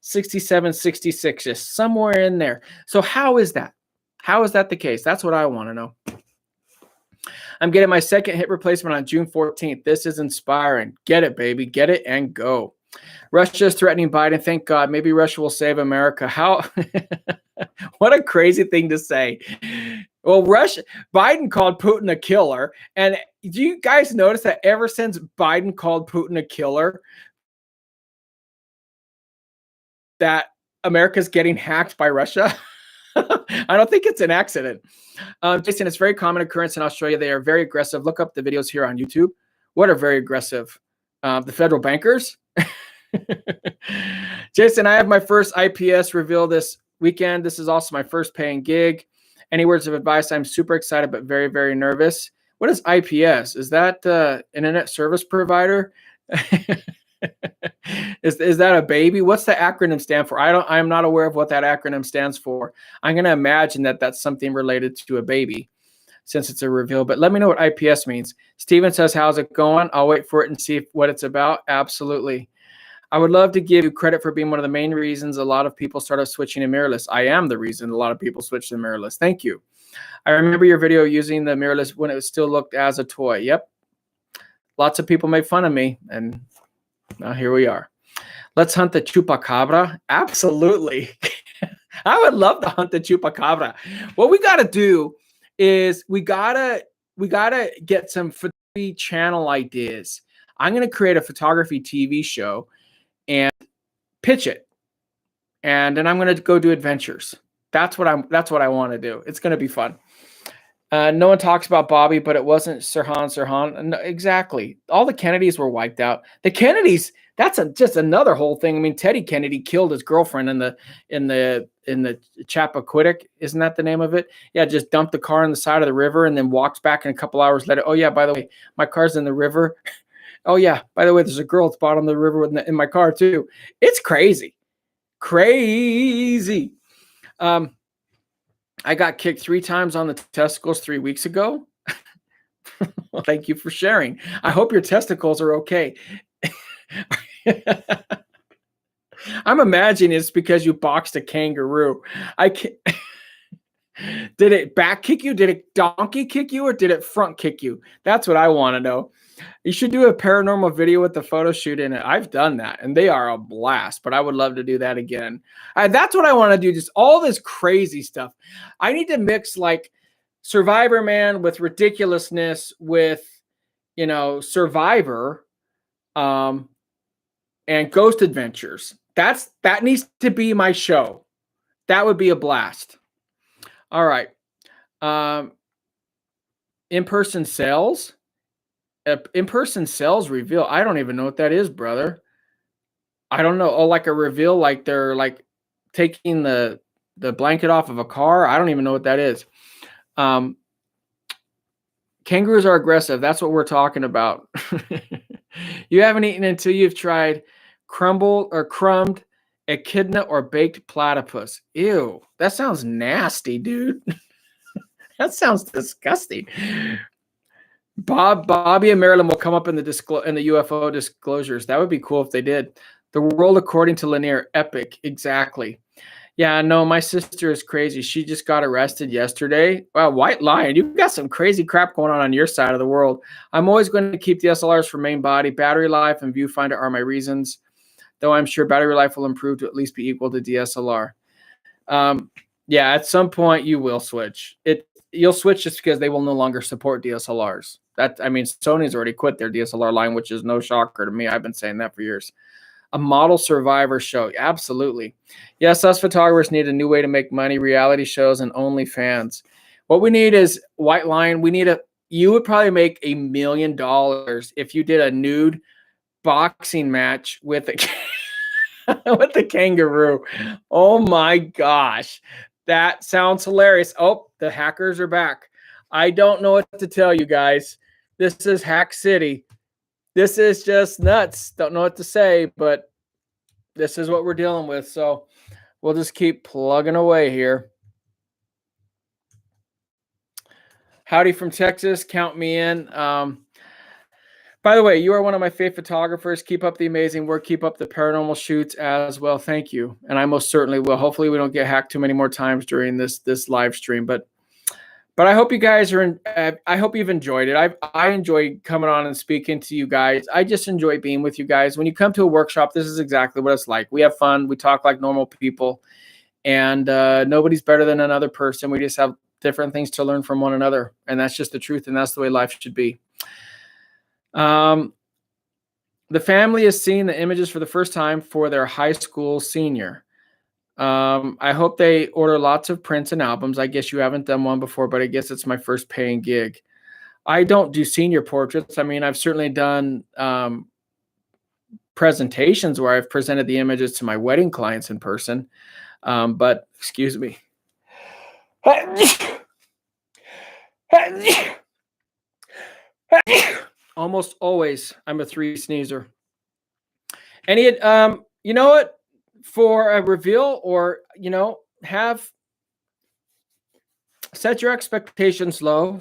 67, 66, just somewhere in there. So how is that? How is that the case? That's what I want to know. I'm getting my second hip replacement on June 14th. This is inspiring. Get it, baby. Get it and go. Russia is threatening Biden. Thank God. Maybe Russia will save America. How? What a crazy thing to say. Well, Biden called Putin a killer. And do you guys notice that ever since Biden called Putin a killer, that America's getting hacked by Russia? I don't think it's an accident. Jason, it's a very common occurrence in Australia. They are very aggressive. Look up the videos here on YouTube. What are very aggressive? The federal bankers. Jason, I have my first IPS reveal this weekend. This is also my first paying gig. Any words of advice? I'm super excited, but very, very nervous. What is IPS? Is that internet service provider? Is that a baby? What's the acronym stand for? I'm not aware of what that acronym stands for. I'm going to imagine that that's something related to a baby since it's a reveal, but let me know what IPS means. Steven says, how's it going? I'll wait for it and see what it's about. Absolutely. I would love to give you credit for being one of the main reasons a lot of people started switching to mirrorless. I am the reason a lot of people switch to mirrorless. Thank you. I remember your video using the mirrorless when it still looked as a toy. Yep. Lots of people made fun of me, and now here we are. Let's hunt the chupacabra. Absolutely. I would love to hunt the chupacabra. What we got to do is we gotta get some photography channel ideas. I'm going to create a photography TV show and pitch it, and then I'm going to go do adventures. That's what I want to do. It's going to be fun. No one talks about Bobby, but it wasn't Sirhan. No, exactly. All the Kennedys were wiped out. The Kennedys. That's just another whole thing. I mean, Teddy Kennedy killed his girlfriend in the Chappaquiddick. Isn't that the name of it? Yeah, just dumped the car on the side of the river and then walks back in a couple hours later. Oh yeah, by the way, my car's in the river. Oh yeah, by the way, there's a girl at the bottom of the river in my car too. It's crazy. Crazy. I got kicked 3 times on the testicles 3 weeks ago. Well, thank you for sharing. I hope your testicles are okay. I'm imagining it's because you boxed a kangaroo. I can't. Did it back kick you? Did it donkey kick you? Or did it front kick you? That's what I want to know. You should do a paranormal video with the photo shoot in it. I've done that, and they are a blast, but I would love to do that again. That's what I want to do, just all this crazy stuff. I need to mix like Survivor Man with ridiculousness with, Survivor and Ghost Adventures. That needs to be my show. That would be a blast. All right. In-person sales. In-person sales reveal. I don't even know what that is, brother. I don't know. Oh, like a reveal, like they're like taking the blanket off of a car. I don't even know what that is. Kangaroos are aggressive. That's what we're talking about. You haven't eaten until you've tried crumbed echidna or baked platypus. Ew, that sounds nasty, dude. That sounds disgusting. Bobby and Marilyn will come up in the UFO disclosures. That would be cool if they did. The world according to Lanier, epic. Exactly. Yeah, no, my sister is crazy. She just got arrested yesterday. Wow, White Lion, you've got some crazy crap going on your side of the world. I'm always going to keep DSLRs for main body. Battery life and viewfinder are my reasons, though I'm sure battery life will improve to at least be equal to DSLR. Yeah, at some point you will switch. You'll switch just because they will no longer support DSLRs. Sony's already quit their DSLR line, which is no shocker to me. I've been saying that for years. A model survivor show. Absolutely. Yes, us photographers need a new way to make money, reality shows and OnlyFans. What we need is White Lion. You would probably make $1 million if you did a nude boxing match with with the kangaroo. Oh my gosh. That sounds hilarious. Oh, the hackers are back. I don't know what to tell you guys. This is Hack City. This is just nuts. Don't know what to say, but this is what we're dealing with. So we'll just keep plugging away here. Howdy from Texas. Count me in. By the way, you are one of my favorite photographers. Keep up the amazing work. Keep up the paranormal shoots as well. Thank you. And I most certainly will. Hopefully we don't get hacked too many more times during this live stream. But I hope you guys I hope you've enjoyed it. I enjoy coming on and speaking to you guys. I just enjoy being with you guys. When you come to a workshop, this is exactly what it's like. We have fun. We talk like normal people. And nobody's better than another person. We just have different things to learn from one another. And that's just the truth. And that's the way life should be. The family is seeing the images for the first time for their high school senior. I hope they order lots of prints and albums. I guess you haven't done one before, but I guess it's my first paying gig. I don't do senior portraits. I mean, I've certainly done presentations where I've presented the images to my wedding clients in person. But excuse me. Almost always I'm a 3 sneezer. And you know what? For a reveal, or set your expectations low,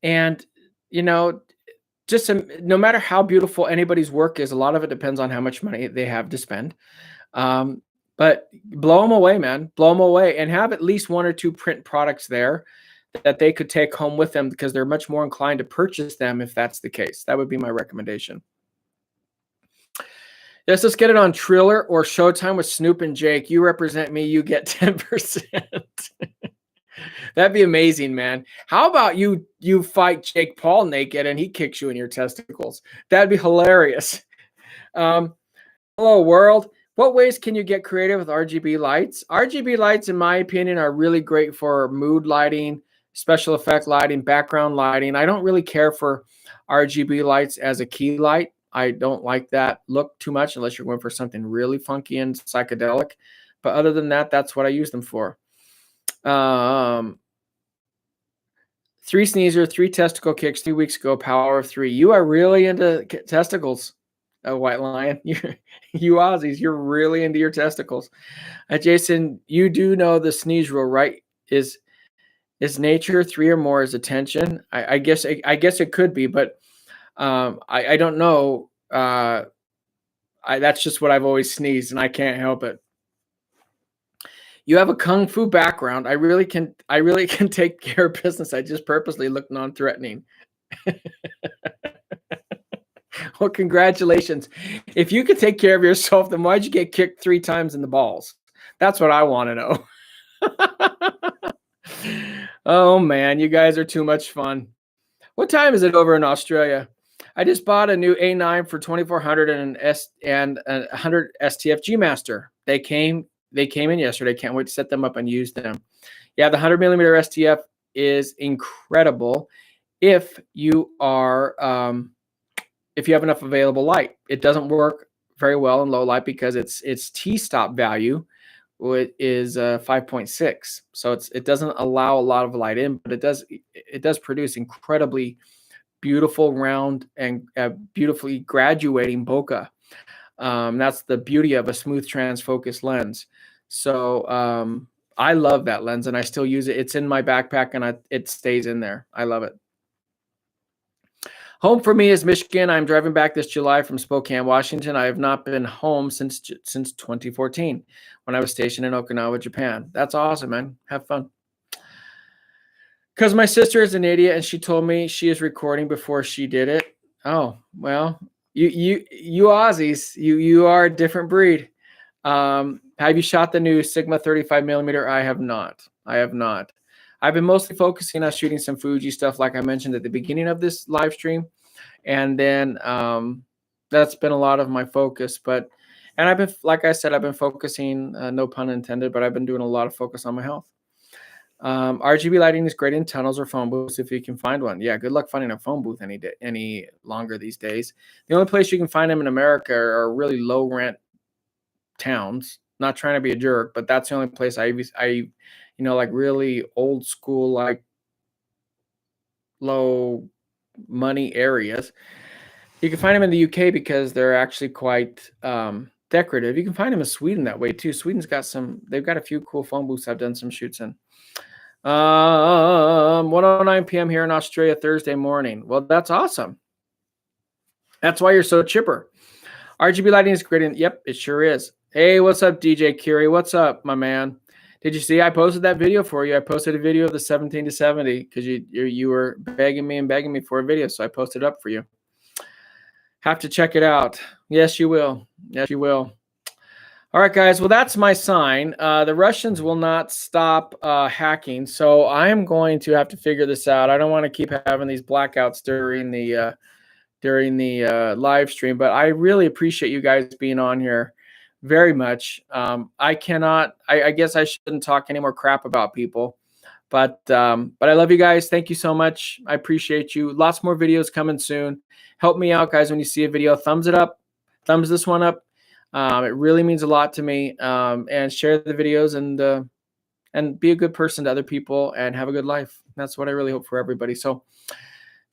and just no matter how beautiful anybody's work is, a lot of it depends on how much money they have to spend. But blow them away, man. Blow them away, and have at least 1 or 2 print products there that they could take home with them, because they're much more inclined to purchase them if that's the case. That would be my recommendation. Yes, let's get it on Triller or Showtime with Snoop and Jake. You represent me, you get 10%. That'd be amazing, man. How about you fight Jake Paul naked and he kicks you in your testicles? That'd be hilarious. Hello, world. What ways can you get creative with RGB lights? RGB lights, in my opinion, are really great for mood lighting, special effect lighting, background lighting. I don't really care for RGB lights as a key light. I don't like that look too much unless you're going for something really funky and psychedelic. But other than that, that's what I use them for. 3 sneezer, 3 testicle kicks 3 weeks ago, power of 3. You are really into testicles, White Lion. You Aussies, you're really into your testicles. Jason, you do know the sneeze rule, right? Is nature 3 or more is attention? I guess it could be, but I don't know. That's just what I've always sneezed, and I can't help it. You have a kung fu background. I really can take care of business. I just purposely look non-threatening. Well, congratulations. If you could take care of yourself, then why'd you get kicked 3 times in the balls? That's what I want to know. Oh man, you guys are too much fun. What time is it over in Australia? I just bought a new A9 for 2400 and 100 STF G Master. They came in yesterday. Can't wait to set them up and use them. Yeah, the 100 millimeter STF is incredible if you are if you have enough available light. It doesn't work very well in low light because its T-stop value is 5.6, so it doesn't allow a lot of light in, but it does produce incredibly beautiful round and beautifully graduating bokeh. That's the beauty of a smooth transfocus lens. So I love that lens, and I still use it. It's in my backpack, and it stays in there. I love it. Home for me is Michigan. I'm driving back this July from Spokane, Washington. I have not been home since 2014 when I was stationed in Okinawa, Japan. That's awesome, man. Have fun. Because my sister is an idiot, and she told me she is recording before she did it. Oh, well, you Aussies, you are a different breed. Have you shot the new Sigma 35 millimeter? I have not. I've been mostly focusing on shooting some Fuji stuff, like I mentioned at the beginning of this live stream. And then that's been a lot of my focus. And I've been, like I said, I've been focusing, no pun intended, but I've been doing a lot of focus on my health. RGB lighting is great in tunnels or phone booths if you can find one. Yeah, good luck finding a phone booth any longer these days. The only place you can find them in America are really low rent towns. Not trying to be a jerk, but that's the only place I like really old school, like low money areas. You can find them in the UK because they're actually quite decorative. You can find them in Sweden that way too. Sweden's got they've got a few cool phone booths I've done some shoots in. 1:09 p.m. here in Australia, Thursday morning. Well, that's awesome. That's why you're so chipper. RGB lighting is great. Yep, it sure is. Hey, what's up, DJ Curie? What's up, my man? Did you see I posted that video for you? I posted a video of the 17 to 70 because you were begging me for a video, so I posted it up for you. Have to check it out. Yes, you will. Yes, you will. All right, guys. Well, that's my sign. The Russians will not stop hacking, so I am going to have to figure this out. I don't want to keep having these blackouts during the live stream, but I really appreciate you guys being on here very much. I cannot. I guess I shouldn't talk any more crap about people, but I love you guys. Thank you so much. I appreciate you. Lots more videos coming soon. Help me out, guys. When you see a video, thumbs it up, thumbs this one up. It really means a lot to me. And share the videos and be a good person to other people and have a good life. That's what I really hope for everybody. So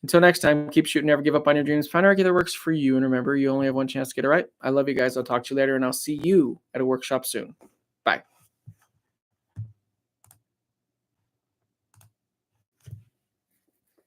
until next time, keep shooting, never give up on your dreams. Find a work that works for you. And remember, you only have one chance to get it right. I love you guys. I'll talk to you later, and I'll see you at a workshop soon. Bye.